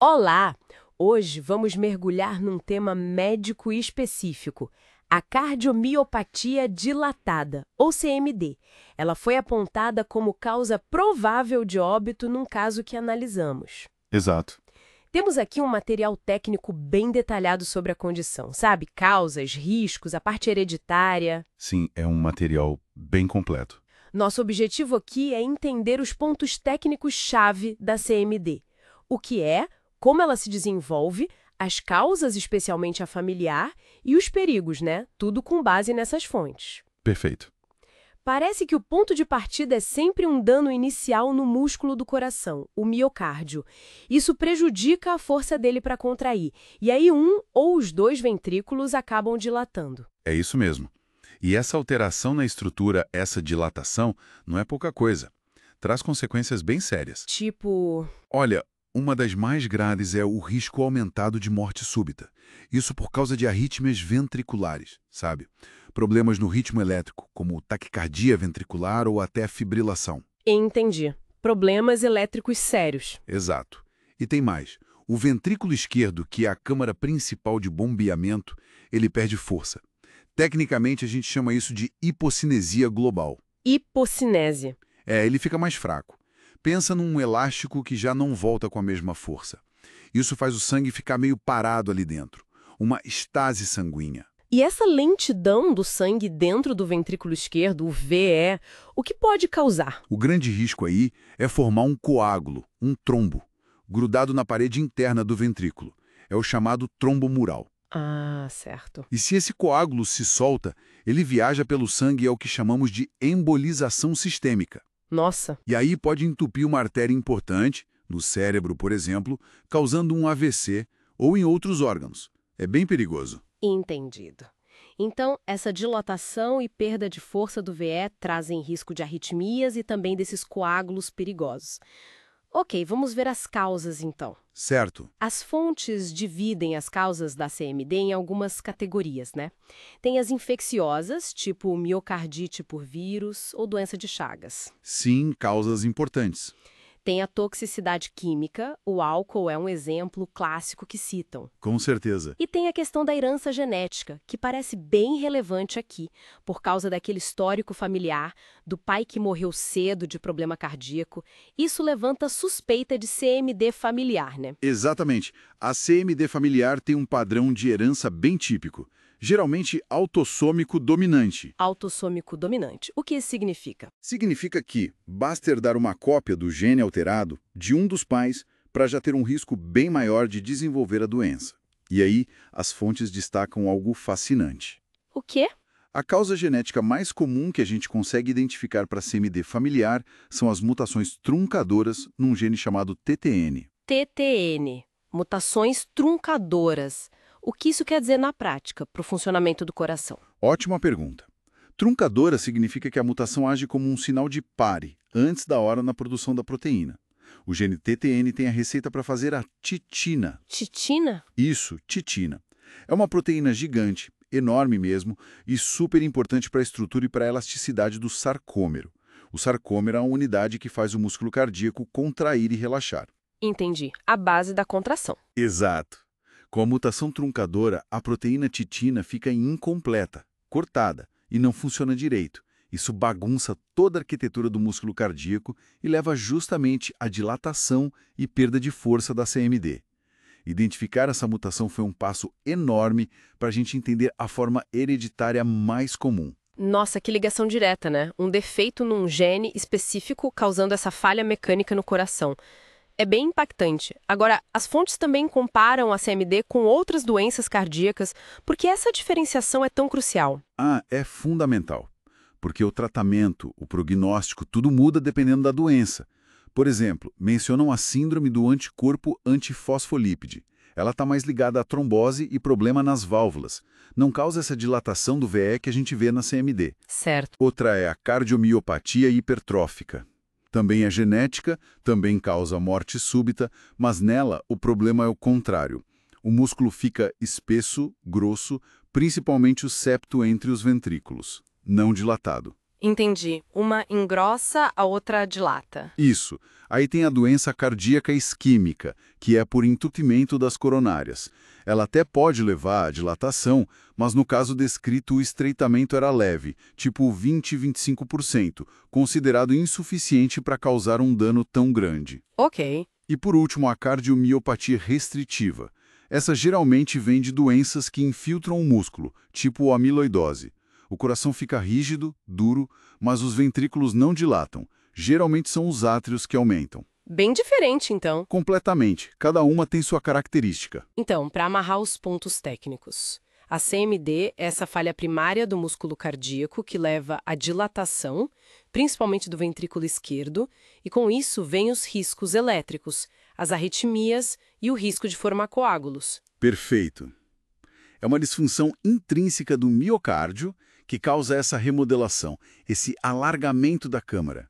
Olá! Hoje vamos mergulhar num tema médico específico, a cardiomiopatia dilatada, ou CMD. Ela foi apontada como causa provável de óbito num caso que analisamos. Exato. Temos aqui um material técnico bem detalhado sobre a condição, sabe? Causas, riscos, a parte hereditária. Sim, é um material bem completo. Nosso objetivo aqui é entender os pontos técnicos-chave da CMD. O que é, como ela se desenvolve, as causas, especialmente a familiar, e os perigos, né? Tudo com base nessas fontes. Perfeito. Parece que o ponto de partida é sempre um dano inicial no músculo do coração, o miocárdio. Isso prejudica a força dele para contrair, e aí um ou os dois ventrículos acabam dilatando. É isso mesmo. E essa alteração na estrutura, essa dilatação, não é pouca coisa. Traz consequências bem sérias. Tipo, Olha, uma das mais graves é o risco aumentado de morte súbita. Isso por causa de arrítmias ventriculares, sabe? Problemas no ritmo elétrico, como taquicardia ventricular ou até fibrilação. entendi. Problemas elétricos sérios. Exato. E tem mais. O ventrículo esquerdo, que é a câmara principal de bombeamento, ele perde força. Tecnicamente, a gente chama isso de hipocinesia global. Hipocinese. Ele fica mais fraco. Pensa num elástico que já não volta com a mesma força. Isso faz o sangue ficar meio parado ali dentro. Uma estase sanguínea. E essa lentidão do sangue dentro do ventrículo esquerdo, o VE, o que pode causar? O grande risco aí é formar um coágulo, um trombo, grudado na parede interna do ventrículo. É o chamado trombo mural. Ah, certo. E se esse coágulo se solta, ele viaja pelo sangue e é o que chamamos de embolização sistêmica. Nossa, E aí pode entupir uma artéria importante, no cérebro, por exemplo, causando um AVC ou em outros órgãos. É bem perigoso. entendido. Então, essa dilatação e perda de força do VE trazem risco de arritmias e também desses coágulos perigosos. Ok, vamos ver as causas então. Certo. As fontes dividem as causas da CMD em algumas categorias, né? Tem as infecciosas, tipo miocardite por vírus ou doença de Chagas. Sim, causas importantes. Tem a toxicidade química, o álcool é um exemplo clássico que citam. Com certeza. E tem a questão da herança genética, que parece bem relevante aqui, por causa daquele histórico familiar, do pai que morreu cedo de problema cardíaco. Isso levanta suspeita de CMD familiar, né? Exatamente. A CMD familiar tem um padrão de herança bem típico, geralmente autossômico dominante. Autossômico dominante. O que isso significa? Significa que basta herdar uma cópia do gene alterado de um dos pais para já ter um risco bem maior de desenvolver a doença. E aí, as fontes destacam algo fascinante. O quê? A causa genética mais comum que a gente consegue identificar para CMD familiar são as mutações truncadoras num gene chamado TTN. TTN. Mutações truncadoras. O que isso quer dizer na prática, para o funcionamento do coração? Ótima pergunta. Truncadora significa que a mutação age como um sinal de pare, antes da hora na produção da proteína. O gene TTN tem a receita para fazer a titina. Titina? Isso, titina. É uma proteína gigante, enorme mesmo, e super importante para a estrutura e para a elasticidade do sarcômero. O sarcômero é a unidade que faz o músculo cardíaco contrair e relaxar. Entendi. A base da contração. Exato. Com a mutação truncadora, a proteína titina fica incompleta, cortada, e não funciona direito. Isso bagunça toda a arquitetura do músculo cardíaco e leva justamente à dilatação e perda de força da CMD. Identificar essa mutação foi um passo enorme para a gente entender a forma hereditária mais comum. Nossa, que ligação direta, né? Um defeito num gene específico causando essa falha mecânica no coração. É bem impactante. Agora, as fontes também comparam a CMD com outras doenças cardíacas, porque essa diferenciação é tão crucial. É fundamental, porque o tratamento, o prognóstico, tudo muda dependendo da doença. Por exemplo, mencionam a síndrome do anticorpo antifosfolípide. Ela está mais ligada à trombose e problema nas válvulas. Não causa essa dilatação do VE que a gente vê na CMD. Certo. Outra é a cardiomiopatia hipertrófica. Também é genética, também causa morte súbita, mas nela o problema é o contrário. O músculo fica espesso, grosso, principalmente o septo entre os ventrículos, não dilatado. Entendi. Uma engrossa, a outra dilata. Isso. Aí tem a doença cardíaca isquêmica, que é por entupimento das coronárias. Ela até pode levar à dilatação, mas no caso descrito o estreitamento era leve, tipo 20-25%, considerado insuficiente para causar um dano tão grande. Ok. E por último, a cardiomiopatia restritiva. Essa geralmente vem de doenças que infiltram o músculo, tipo amiloidose. O coração fica rígido, duro, mas os ventrículos não dilatam. Geralmente são os átrios que aumentam. Bem diferente, então. Completamente. Cada uma tem sua característica. Então, para amarrar os pontos técnicos. A CMD é essa falha primária do músculo cardíaco que leva à dilatação, principalmente do ventrículo esquerdo, e com isso vem os riscos elétricos, as arritmias e o risco de formar coágulos. Perfeito. É uma disfunção intrínseca do miocárdio que causa essa remodelação, esse alargamento da câmara.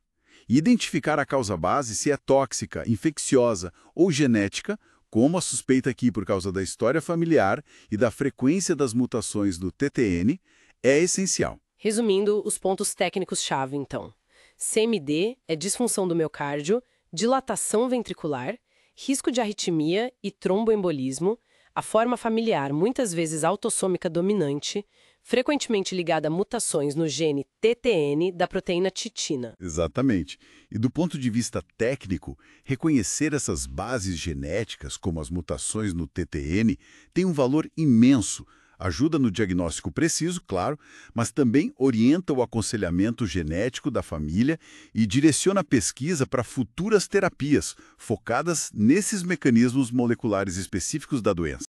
E identificar a causa base, se é tóxica, infecciosa ou genética, como a suspeita aqui por causa da história familiar e da frequência das mutações do TTN, é essencial. Resumindo os pontos técnicos-chave, então. CMD é disfunção do miocárdio, dilatação ventricular, risco de arritmia e tromboembolismo, a forma familiar muitas vezes autossômica dominante, frequentemente ligada a mutações no gene TTN da proteína titina. Exatamente. E do ponto de vista técnico, reconhecer essas bases genéticas, como as mutações no TTN, tem um valor imenso. Ajuda no diagnóstico preciso, claro, mas também orienta o aconselhamento genético da família e direciona a pesquisa para futuras terapias, focadas nesses mecanismos moleculares específicos da doença.